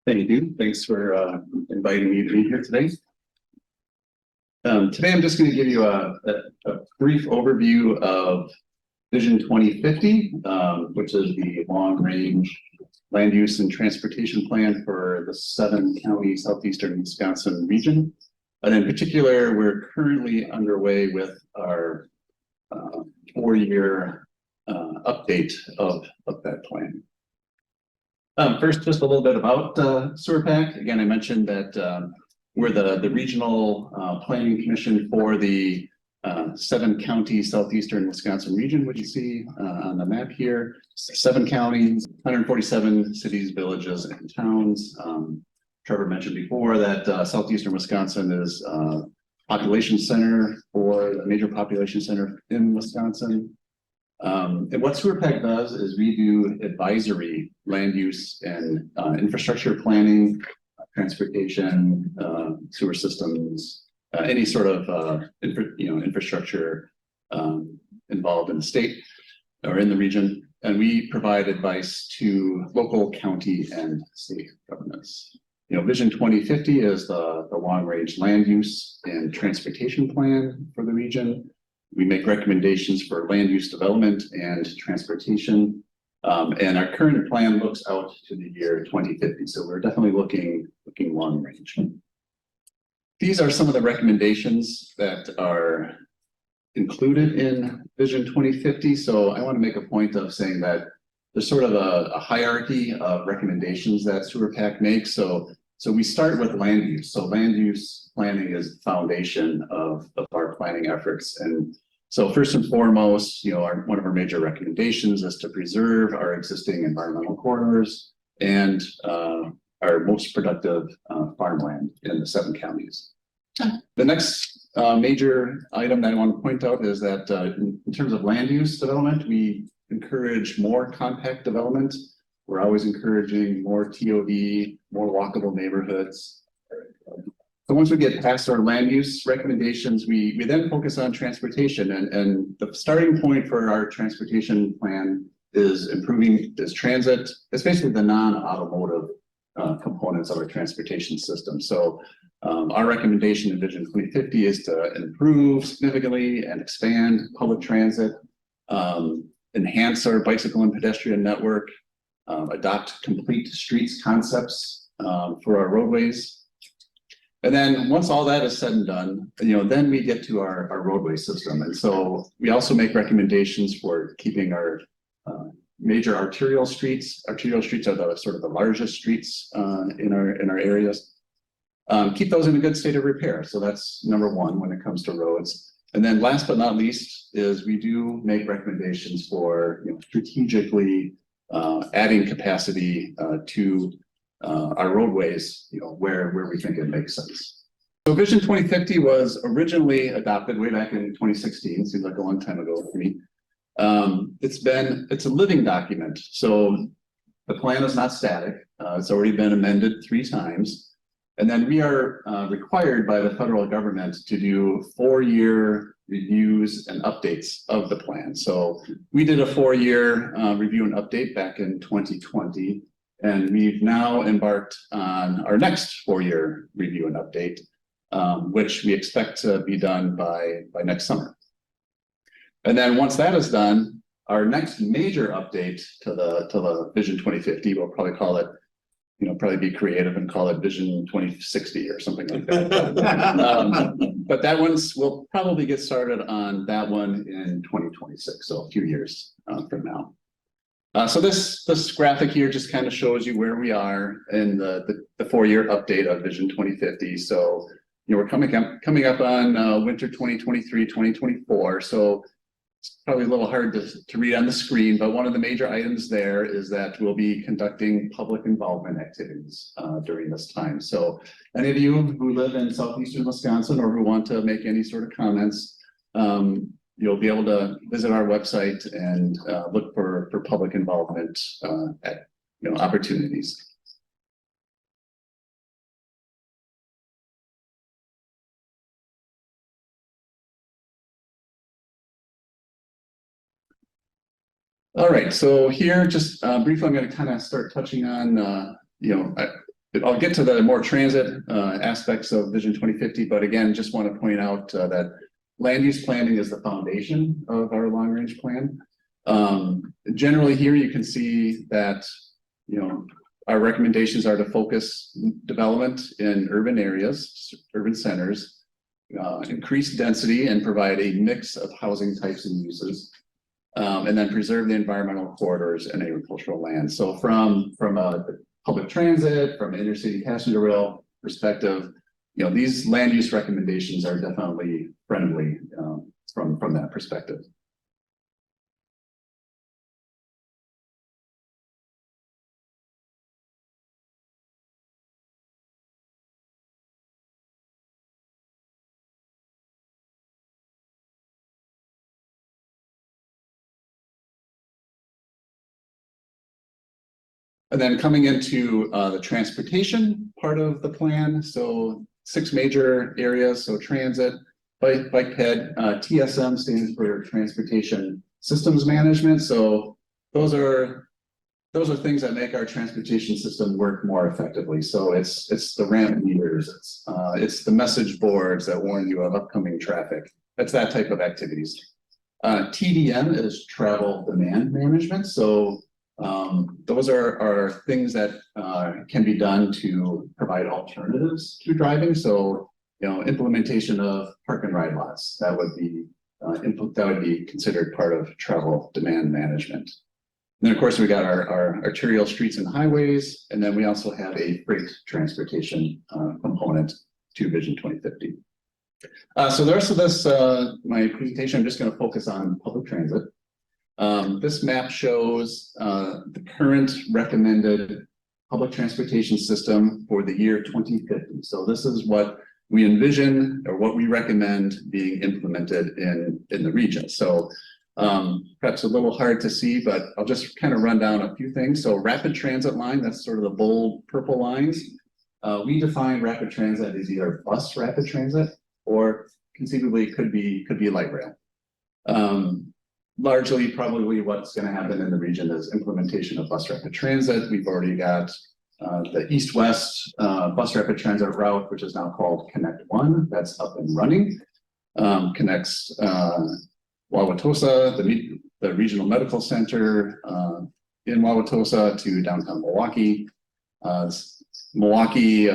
Thank you. Thanks for inviting me to be here today. Today, I'm just going to give you a brief overview of Vision 2050, which is the long-range land use and transportation plan for the 7-county southeastern Wisconsin region. And in particular, we're currently underway with our 4-year update of that plan. First, just a little bit about WisARP. Again, I mentioned that we're the regional planning commission for the 7-county southeastern Wisconsin region, which you see on the map here. 7 counties, 147 cities, villages, and towns. Trevor mentioned before that southeastern Wisconsin is a population center for a major population center in Wisconsin. And what WisARP does is we do advisory land use and infrastructure planning, transportation, sewer systems, any sort of infrastructure involved in the state or in the region. And we provide advice to local, county, and state governments. Vision 2050 is the long-range land use and transportation plan for the region. We make recommendations for land use development and transportation. And our current plan looks out to the year 2050. So we're definitely looking long range. These are some of the recommendations that are included in Vision 2050. So I want to make a point of saying that there's sort of a hierarchy of recommendations that WisARP makes. So we start with land use. So land use planning is the foundation of our planning efforts. And so first and foremost, one of our major recommendations is to preserve our existing environmental corridors and our most productive farmland in the 7 counties. The next major item that I want to point out is that in terms of land use development, we encourage more compact development. We're always encouraging more TOD, more walkable neighborhoods. So once we get past our land use recommendations, we then focus on transportation. And the starting point for our transportation plan is transit. It's basically the non-automotive components of our transportation system. So our recommendation in Vision 2050 is to improve significantly and expand public transit, enhance our bicycle and pedestrian network, adopt complete streets concepts for our roadways. And then once all that is said and done, then we get to our roadway system. And so we also make recommendations for keeping our major arterial streets. Arterial streets are the sort of the largest streets in our areas. Keep those in a good state of repair. So that's number one when it comes to roads. And then last but not least is we do make recommendations for strategically adding capacity to our roadways, where we think it makes sense. So Vision 2050 was originally adopted way back in 2016. Seems like a long time ago for me. It's a living document. So the plan is not static. It's already been amended 3 times. And then we are required by the federal government to do 4-year reviews and updates of the plan. So we did a 4-year review and update back in 2020. And we've now embarked on our next 4-year review and update, which we expect to be done by next summer. And then once that is done, our next major update to the Vision 2050, we'll probably call it, probably be creative and call it Vision 2060 or something like that. But that we'll probably get started on that one in 2026, so a few years from now. So this graphic here just kind of shows you where we are in the 4-year update of Vision 2050. So we're coming up on winter 2023, 2024. So it's probably a little hard to read on the screen, but one of the major items there is that we'll be conducting public involvement activities during this time. So any of you who live in southeastern Wisconsin or who want to make any sort of comments, you'll be able to visit our website and look for public involvement at opportunities. All right, so here just briefly, I'm going to kind of start touching on I'll get to the more transit aspects of Vision 2050, but again, just want to point out that land use planning is the foundation of our long range plan. Generally here you can see that, our recommendations are to focus development in urban areas, urban centers, increase density and provide a mix of housing types and uses, and then preserve the environmental corridors and agricultural land. So from a public transit, from an intercity passenger rail perspective, these land use recommendations are definitely friendly from that perspective. And then coming into the transportation part of the plan, so 6 major areas, so transit, bike ped, TSM stands for Transportation Systems Management. So those are things that make our transportation system work more effectively. So it's the ramp meters, it's the message boards that warn you of upcoming traffic. That's that type of activities. TDM is Travel Demand Management. So those are things that can be done to provide alternatives to driving. So, implementation of park and ride lots, that would be considered part of travel demand management. And then of course we got our arterial streets and highways, and then we also have a freight transportation component to Vision 2050. So the rest of this, my presentation, I'm just going to focus on public transit. This map shows the current recommended public transportation system for the year 2050. So this is what we envision or what we recommend being implemented in the region. So perhaps a little hard to see, but I'll just kind of run down a few things. So rapid transit line, that's sort of the bold purple lines. We define rapid transit as either bus rapid transit or conceivably could be light rail. Largely, probably what's going to happen in the region is implementation of bus rapid transit. We've already got the east-west bus rapid transit route, which is now called Connect One. That's up and running. Connects Wauwatosa, the regional medical center in Wauwatosa to downtown Milwaukee. Milwaukee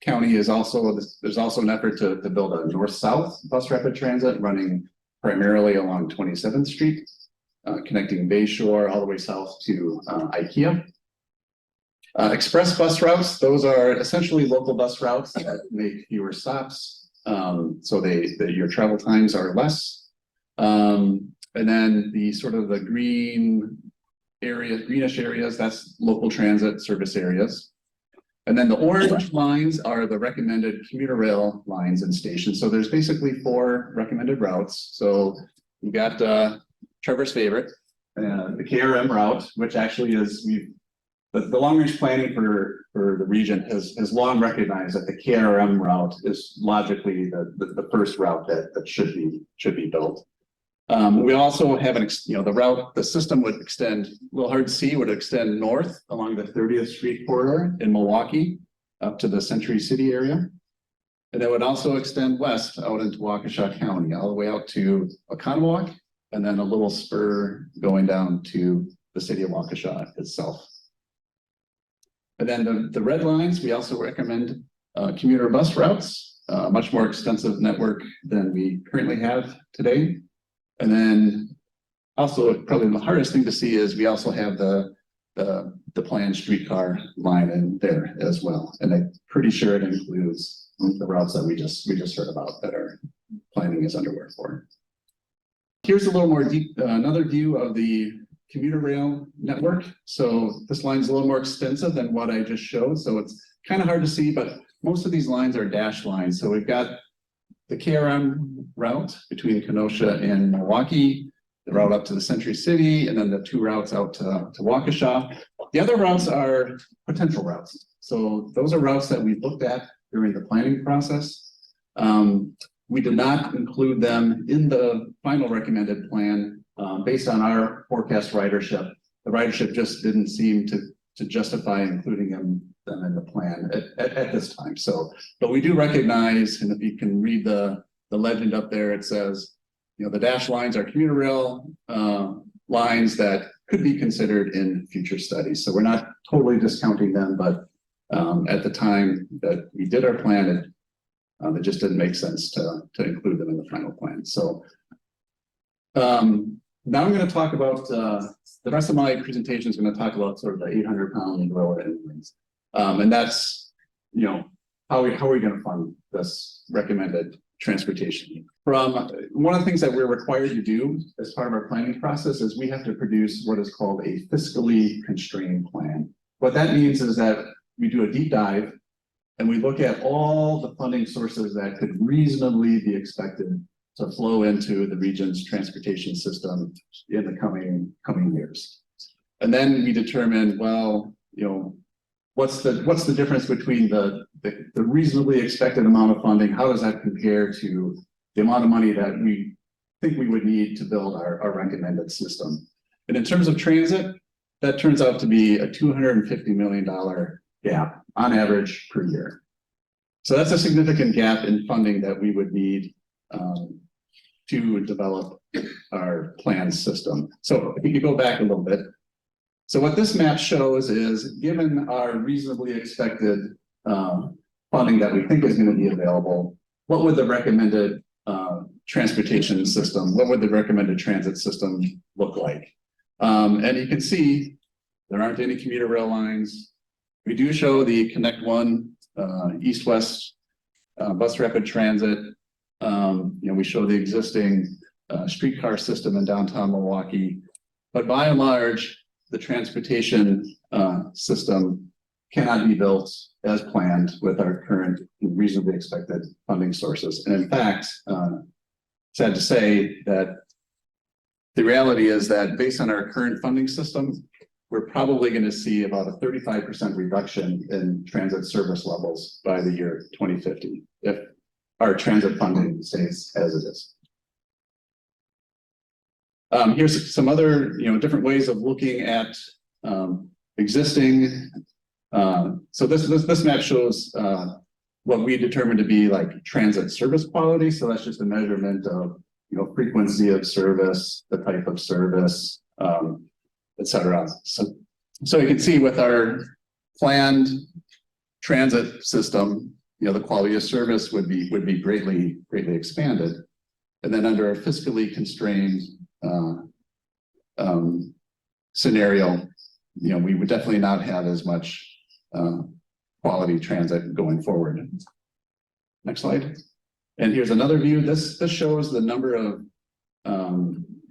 County is also, there's also an effort to build a north-south bus rapid transit running primarily along 27th Street, connecting Bayshore all the way south to IKEA. Express bus routes, those are essentially local bus routes that make fewer stops, so your travel times are less. And then the sort of the green areas, greenish areas, that's local transit service areas. And then the orange lines are the recommended commuter rail lines and stations. So there's basically 4 recommended routes. So you got Trevor's favorite, the KRM route, which actually is the long range planning for the region has long recognized that the KRM route is logically the first route that should be built. We also have the route, the system would extend, a little hard to see, would extend north along the 30th Street corridor in Milwaukee up to the Century City area. And it would also extend west out into Waukesha County, all the way out to Oconomowoc, and then a little spur going down to the city of Waukesha itself. And then the red lines, we also recommend commuter bus routes, a much more extensive network than we currently have today. And then also probably the hardest thing to see is we also have the planned streetcar line in there as well. And I'm pretty sure it includes the routes that we just heard about that our planning is underway for. Here's a little more deep, another view of the commuter rail network. So this line is a little more extensive than what I just showed. So it's kind of hard to see, but most of these lines are dashed lines. So we've got the KRM route between Kenosha and Milwaukee, the route up to the Century City, and then the 2 routes out to Waukesha. The other routes are potential routes. So those are routes that we looked at during the planning process. We did not include them in the final recommended plan based on our forecast ridership. The ridership just didn't seem to justify including them them in the plan at this time. So, but we do recognize, and if you can read the legend up there, it says, the dashed lines are commuter rail lines that could be considered in future studies. So we're not totally discounting them, but at the time that we did our plan, it just didn't make sense to include them in the final plan. So now I'm going to talk about the rest of my presentation is going to talk about sort of the 800-pound gorilla in the rings. And that's, how are we going to fund this recommended transportation? From one of the things that we're required to do as part of our planning process is we have to produce what is called a fiscally constrained plan. What that means is that we do a deep dive and we look at all the funding sources that could reasonably be expected to flow into the region's transportation system in the coming years. And then we determine, well, what's the difference between the reasonably expected amount of funding? How does that compare to the amount of money that we think we would need to build our recommended system? And in terms of transit, that turns out to be a $250 million gap on average per year. So that's a significant gap in funding that we would need to develop our planned system. So if you could go back a little bit. So what this map shows is, given our reasonably expected funding that we think is going to be available, what would the recommended transportation system, what would the recommended transit system look like? And you can see there aren't any commuter rail lines. We do show the Connect One east-west bus rapid transit. We show the existing streetcar system in downtown Milwaukee, but by and large, the transportation system cannot be built as planned with our current reasonably expected funding sources. And in fact, sad to say that the reality is that based on our current funding system, we're probably going to see about a 35% reduction in transit service levels by the year 2050 if our transit funding stays as it is. Here's some other, different ways of looking at existing. So this map shows what we determine to be like transit service quality. So that's just a measurement of, frequency of service, the type of service, et cetera. So you can see with our planned transit system, the quality of service would be greatly expanded. And then under a fiscally constrained scenario, we would definitely not have as much quality transit going forward. Next slide. And here's another view. This shows the number of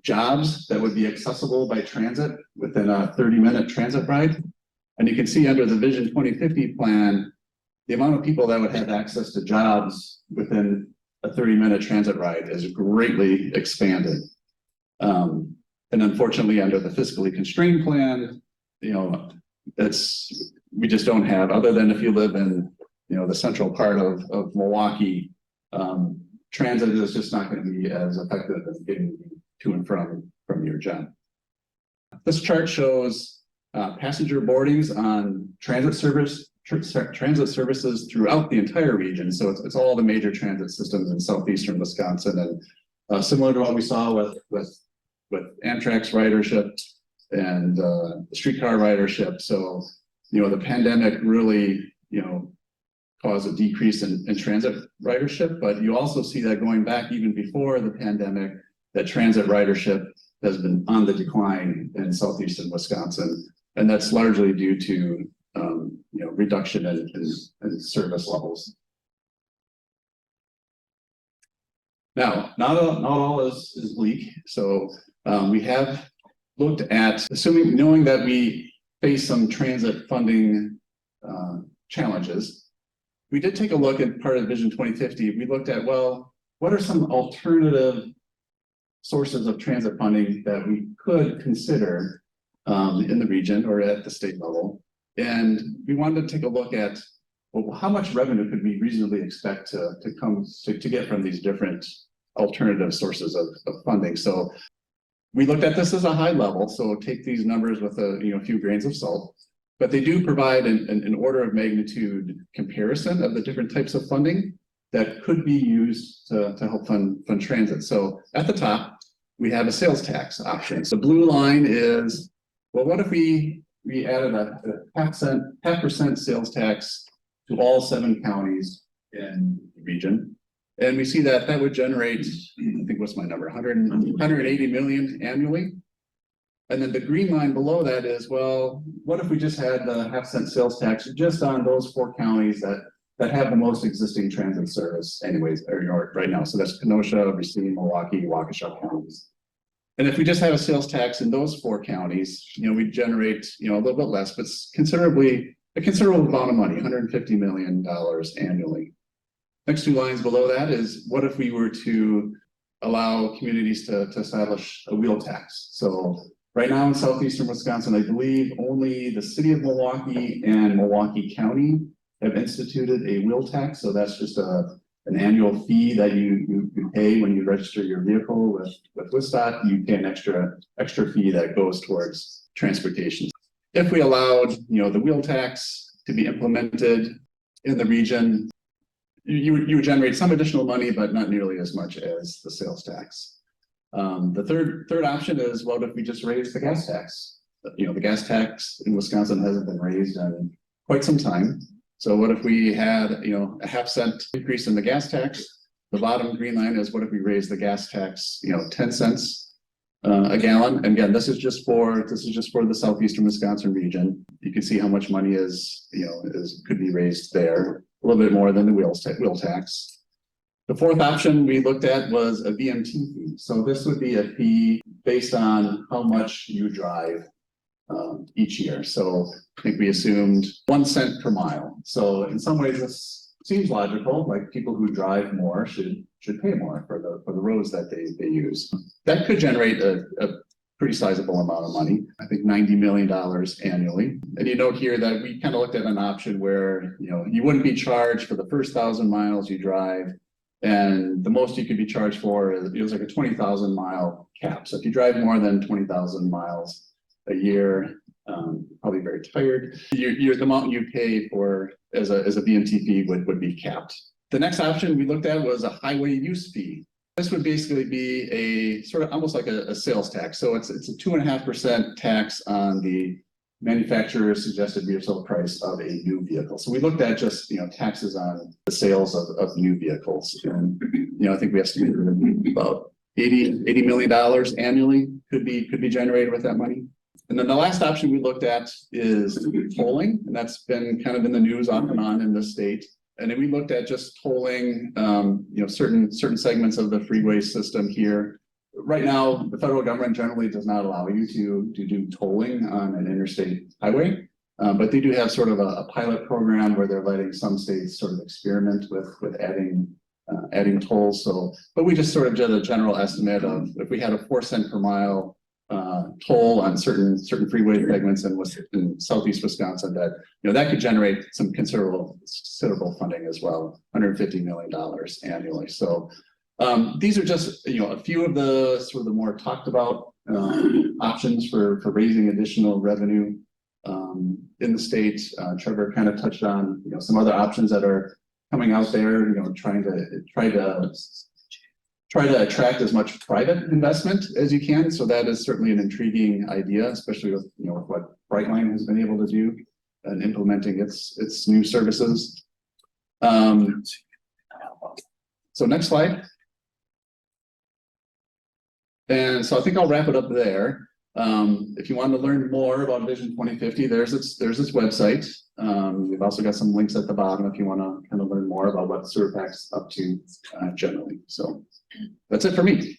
jobs that would be accessible by transit within a 30-minute transit ride. And you can see under the Vision 2050 plan, the amount of people that would have access to jobs within a 30-minute transit ride is greatly expanded. And unfortunately, under the fiscally constrained plan, we just don't have, other than if you live in, the central part of Milwaukee, transit is just not going to be as effective as getting to and from your job. This chart shows passenger boardings on transit services throughout the entire region. So it's all the major transit systems in southeastern Wisconsin, and similar to what we saw with Amtrak's ridership and the streetcar ridership. So the pandemic really caused a decrease in transit ridership, but you also see that going back even before the pandemic, that transit ridership has been on the decline in southeastern Wisconsin, and that's largely due to reduction in service levels. Now, not all is bleak. So we have looked at knowing that we face some transit funding challenges. We did take a look at part of Vision 2050. We looked at, well, what are some alternative sources of transit funding that we could consider in the region or at the state level? And we wanted to take a look at, well, how much revenue could we reasonably expect to get from these different alternative sources of funding? So we looked at this as a high level, so take these numbers with a few grains of salt. But they do provide an order of magnitude comparison of the different types of funding that could be used to help fund transit. So at the top, we have a sales tax option. So blue line is, well, what if we added a half percent sales tax to all 7 counties in the region? And we see that would generate, I think what's my number, 180 million annually. And then the green line below that is, well, what if we just had the half-cent sales tax just on those 4 counties that have the most existing transit service anyways, or right now. So that's Kenosha, Racine, Milwaukee, Waukesha counties. And if we just have a sales tax in those 4 counties, we generate, a little bit less, but a considerable amount of money, $150 million annually. Next 2 lines below that is, what if we were to allow communities to establish a wheel tax? So right now in Southeastern Wisconsin, I believe only the city of Milwaukee and Milwaukee County have instituted a wheel tax. So that's just an annual fee that you pay when you register your vehicle with WisARP. You pay an extra fee that goes towards transportation. If we allowed, the wheel tax to be implemented in the region, you would generate some additional money, but not nearly as much as the sales tax. The third option is, what if we just raise the gas tax? The gas tax in Wisconsin hasn't been raised in quite some time. So what if we had, a half-cent increase in the gas tax? The bottom green line is, what if we raise the gas tax, 10 cents a gallon? And again, this is just for the Southeastern Wisconsin region. You can see how much money could be raised there, a little bit more than the wheel tax. The fourth option we looked at was a VMT fee. So this would be a fee based on how much you drive each year. So I think we assumed 1 cent per mile. So in some ways this seems logical, like people who drive more should pay more for the roads that they use. That could generate a pretty sizable amount of money, I think $90 million annually. And you note here that we kind of looked at an option where you wouldn't be charged for the first 1,000 miles you drive, and the most you could be charged for is like a 20,000 mile cap. So if you drive more than 20,000 miles a year, probably very tired, the amount you pay for as a VMT fee would be capped. The next option we looked at was a highway use fee. This would basically be a sort of almost like a sales tax. So it's a 2.5% tax on the manufacturer's suggested resale price of a new vehicle. So we looked at just taxes on the sales of new vehicles, and I think we estimated about $80 million annually could be generated with that money. And then the last option we looked at is tolling, and that's been kind of in the news off and on in the state. And then we looked at just tolling, certain segments of the freeway system here. Right now, the federal government generally does not allow you to do tolling on an interstate highway, but they do have sort of a pilot program where they're letting some states sort of experiment with adding tolls. So, but we just sort of did a general estimate of if we had a 4 cent per mile toll on certain freeway segments in Southeast Wisconsin, that could generate some considerable funding as well, $150 million annually. So these are just a few of the sort of the more talked about options for raising additional revenue in the state. Trevor kind of touched on some other options that are coming out there, try to attract as much private investment as you can. So that is certainly an intriguing idea, especially with what Brightline has been able to do and implementing its new services. So next slide. And so I think I'll wrap it up there. If you want to learn more about Vision 2050, there's its website. We've also got some links at the bottom if you want to kind of learn more about what SERPAC's up to generally. So that's it for me.